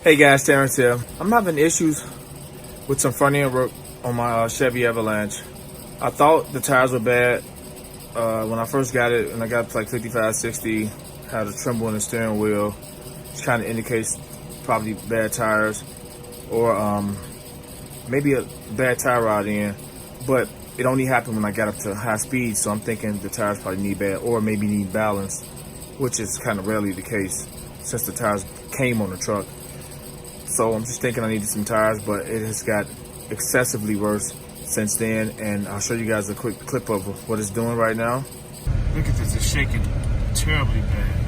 Hey guys, Terrence here. I'm having issues with some front end work on my Chevy Avalanche. I thought the tires were bad when I first got it, and I got to like 55, 60, had a tremble in the steering wheel, which kind of indicates probably bad tires or maybe a bad tie rod in, but it only happened when I got up to high speed, so I'm thinking the tires probably need bad or maybe need balance, which is kind of rarely the case since the tires came on the truck. So I'm just thinking I needed some tires, but it has got excessively worse since then, and I'll show you guys a quick clip of what it's doing right now. Look at this, it's shaking terribly bad.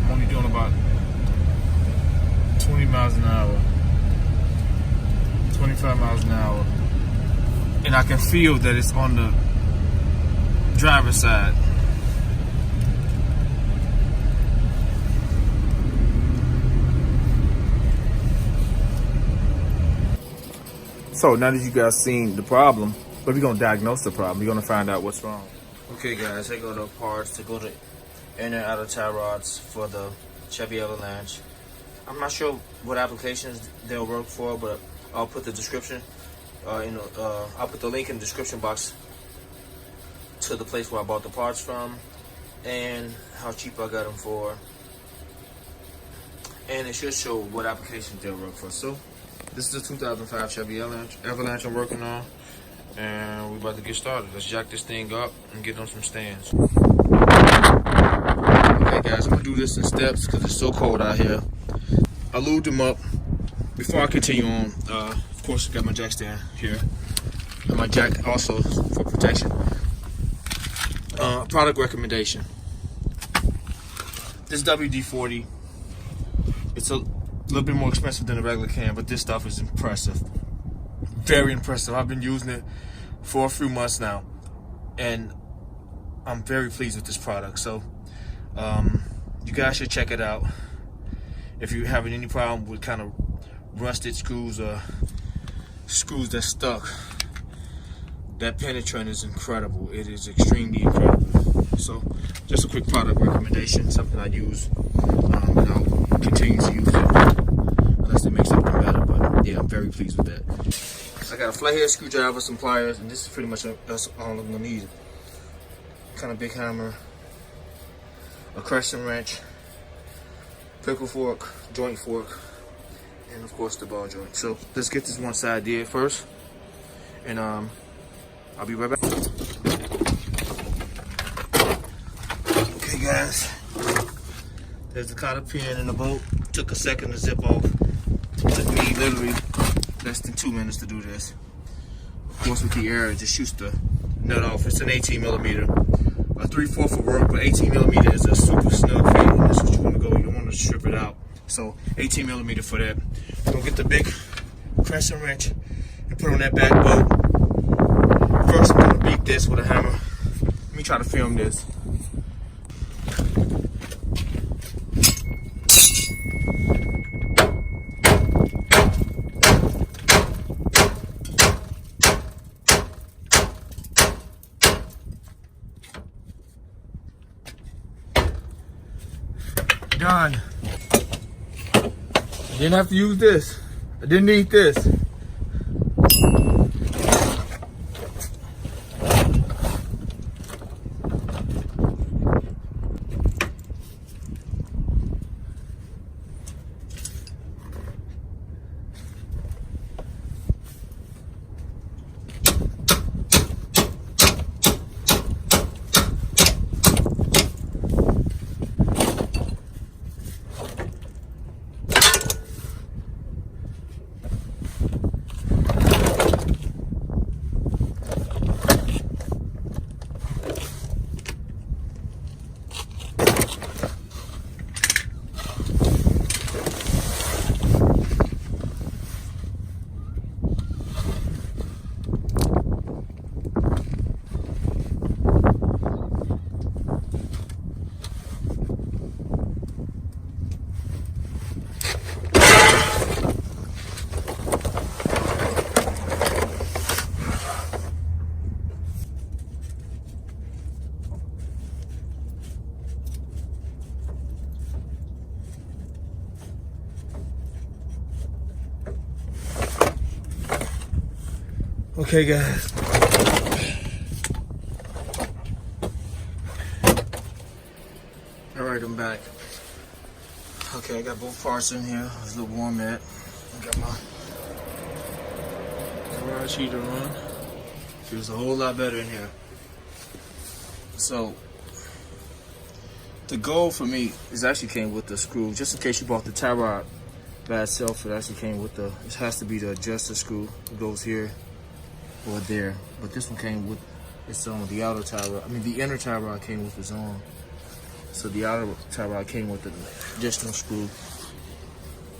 I'm only doing about 20 miles an hour, 25 miles an hour, and I can feel that it's on the driver's side. So now that you guys seen the problem, but we're gonna diagnose the problem. We're gonna find out what's wrong. Okay guys, I go to parts to go to in and out of tie rods for the Chevy Avalanche. I'm not sure what applications they'll work for, but I'll put the description, I'll put the link in the description box to the place where I bought the parts from and how cheap I got them for. And it should show what applications they'll work for. So this is the 2005 Chevy Avalanche I'm working on, and we're about to get started. Let's jack this thing up and get on some stands. Okay guys, I'm gonna do this in steps because it's so cold out here. I lubed them up. Before I continue on, of course I got my jack stand here, and my jack also for protection. Product recommendation. This WD-40, it's a little bit more expensive than a regular can, but this stuff is impressive. Very impressive. I've been using it for a few months now, and I'm very pleased with this product. So you guys should check it out. If you're having any problem with kind of rusted screws or screws that's stuck, that penetrant is incredible. It is extremely incredible. So just a quick product recommendation, something I use, and I'll continue to use it unless it makes something better. But yeah, I'm very pleased with that. So I got a flathead screwdriver, some pliers, and this is pretty much that's all I'm gonna need. Kind of big hammer, a crescent wrench, pickle fork, joint fork, and of course the ball joint. So let's get this one side did first, and I'll be right back. Okay guys, there's the cotter pin in the bolt. Took a second to zip off. Took me literally less than 2 minutes to do this. Of course with the air, it just shoots the nut off. It's an 18 millimeter. A 3/4 will work, but 18 millimeter is a super snug fit, and that's what you want to go. You don't want to strip it out. So 18 millimeter for that. We're gonna get the big crescent wrench and put on that back bolt. First I'm gonna beat this with a hammer. Let me try to film this. Done. I didn't have to use this. I didn't need this. Okay, guys. All right, I'm back. Okay, I got both parts in here. It's a little warm yet. I got my garage heater on. Feels a whole lot better in here. So, the goal for me is actually came with the screw. Just in case you bought the tie rod by itself, it actually came with the, it has to be the adjuster screw. It goes here or there. But this one came with its own. The outer tie rod, the inner tie rod came with its own. So the outer tie rod came with the additional screw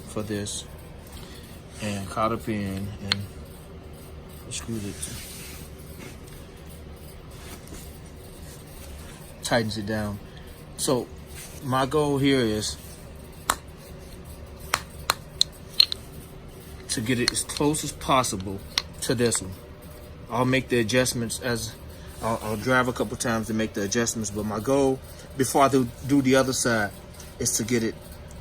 for this. And cotter pin and screwed it. Tightens it down. So my goal here is to get it as close as possible to this one. I'll make the adjustments as I'll drive a couple times to make the adjustments, but my goal before I do the other side is to get it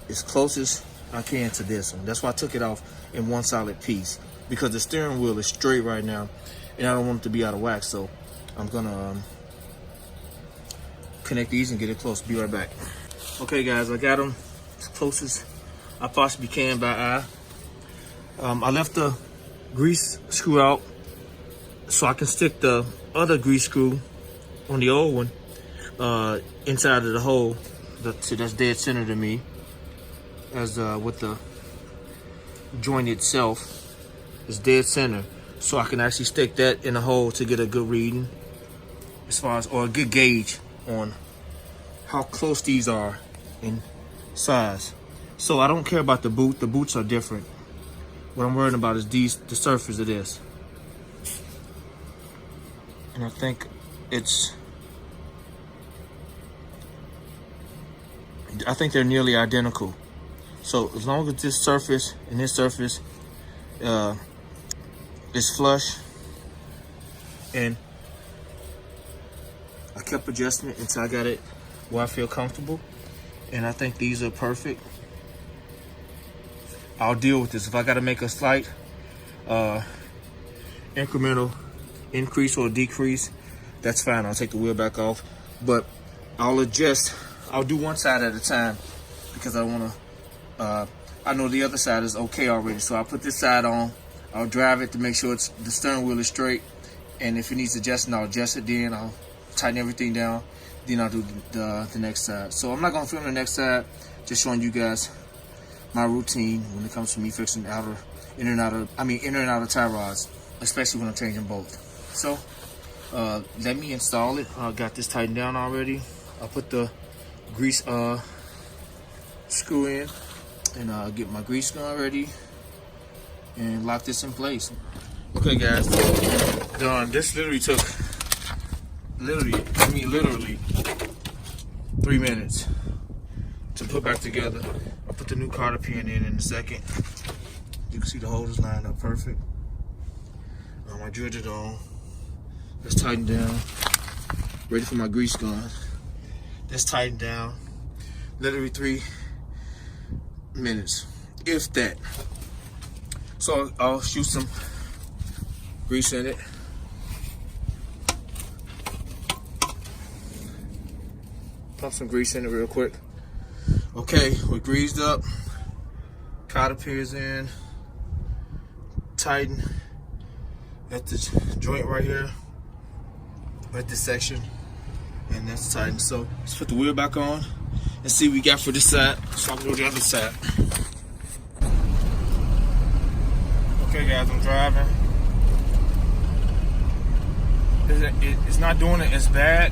as close as I can to this one. That's why I took it off in one solid piece, because the steering wheel is straight right now and I don't want it to be out of whack. So I'm gonna connect these and get it close. Be right back. Okay, guys, I got them as close as I possibly can by eye. I left the grease screw out so I can stick the other grease screw on the old one inside of the hole that's dead center to me, as with the joint itself is dead center, so I can actually stick that in the hole to get a good reading as far as, or a good gauge on how close these are in size. So I don't care about the boot. The boots are different. What I'm worried about is the surface of this. And I think they're nearly identical. So as long as this surface and this surface is flush, and I kept adjusting it until I got it where I feel comfortable, and I think these are perfect. I'll deal with this. If I got to make a slight incremental increase or decrease, that's fine. I'll take the wheel back off, but I'll adjust. I'll do one side at a time because I want to. I know the other side is okay already, so I'll put this side on. I'll drive it to make sure the steering wheel is straight, and if it needs adjusting, I'll adjust it. Then I'll tighten everything down. Then I'll do the next side. So I'm not gonna film the next side. Just showing you guys my routine when it comes to me fixing in and out of tie rods, especially when I'm changing both. So let me install it. I got this tightened down already. I'll put the grease screw in, and get my grease gun ready and lock this in place. Okay, guys, done. This literally took literally 3 minutes to put back together. I'll put the new cotter pin in a second. You can see the holes lined up perfect. I drilled it on. Let's tighten down. Ready for my grease gun. Let's tighten down. Literally 3 minutes, if that. So I'll shoot some grease in it. Pump some grease in it real quick. Okay, we're greased up. Cotter pins in. Tighten at the joint right here, at this section, and that's tightened. So let's put the wheel back on and see what we got for this side, so I can go to the other side. Okay, guys, I'm driving. It's not doing it as bad,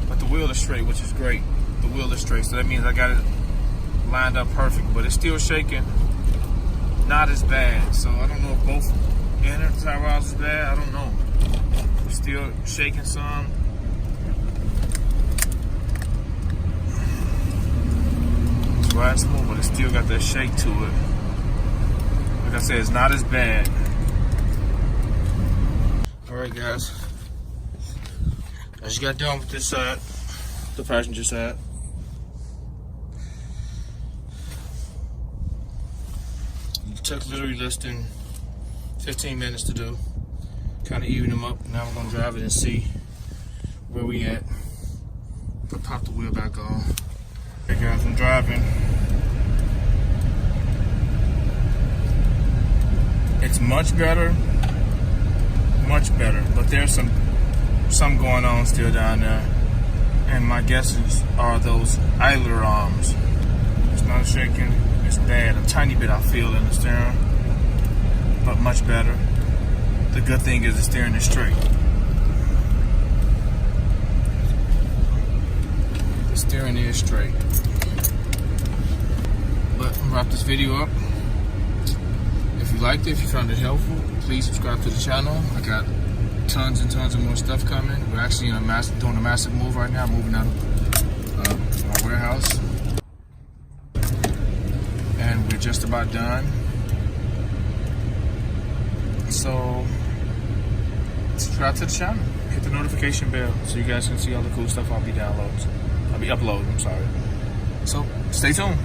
but the wheel is straight, which is great. The wheel is straight, so that means I got it lined up perfect, but it's still shaking. Not as bad, so I don't know if both inner tie rods is bad. I don't know. It's still shaking some. It's riding smooth, but it still got that shake to it. Like I said, it's not as bad. All right, guys. I just got done with this side, the passenger side. It took literally less than 15 minutes to do. Kind of even them up. Now we're gonna drive it and see where we at. But pop the wheel back on. Hey guys, I'm driving. It's much better, but there's some going on still down there. And my guesses are those idler arms. It's not shaking, it's bad. A tiny bit I feel in the steering, but much better. The good thing is the steering is straight. The steering is straight. But I'll wrap this video up. If you liked it, if you found it helpful, please subscribe to the channel. I got tons and tons of more stuff coming. We're actually doing a massive move right now, moving out of my warehouse. And we're just about done. So subscribe to the channel, hit the notification bell so you guys can see all the cool stuff I'll be uploading, I'm sorry. So stay tuned.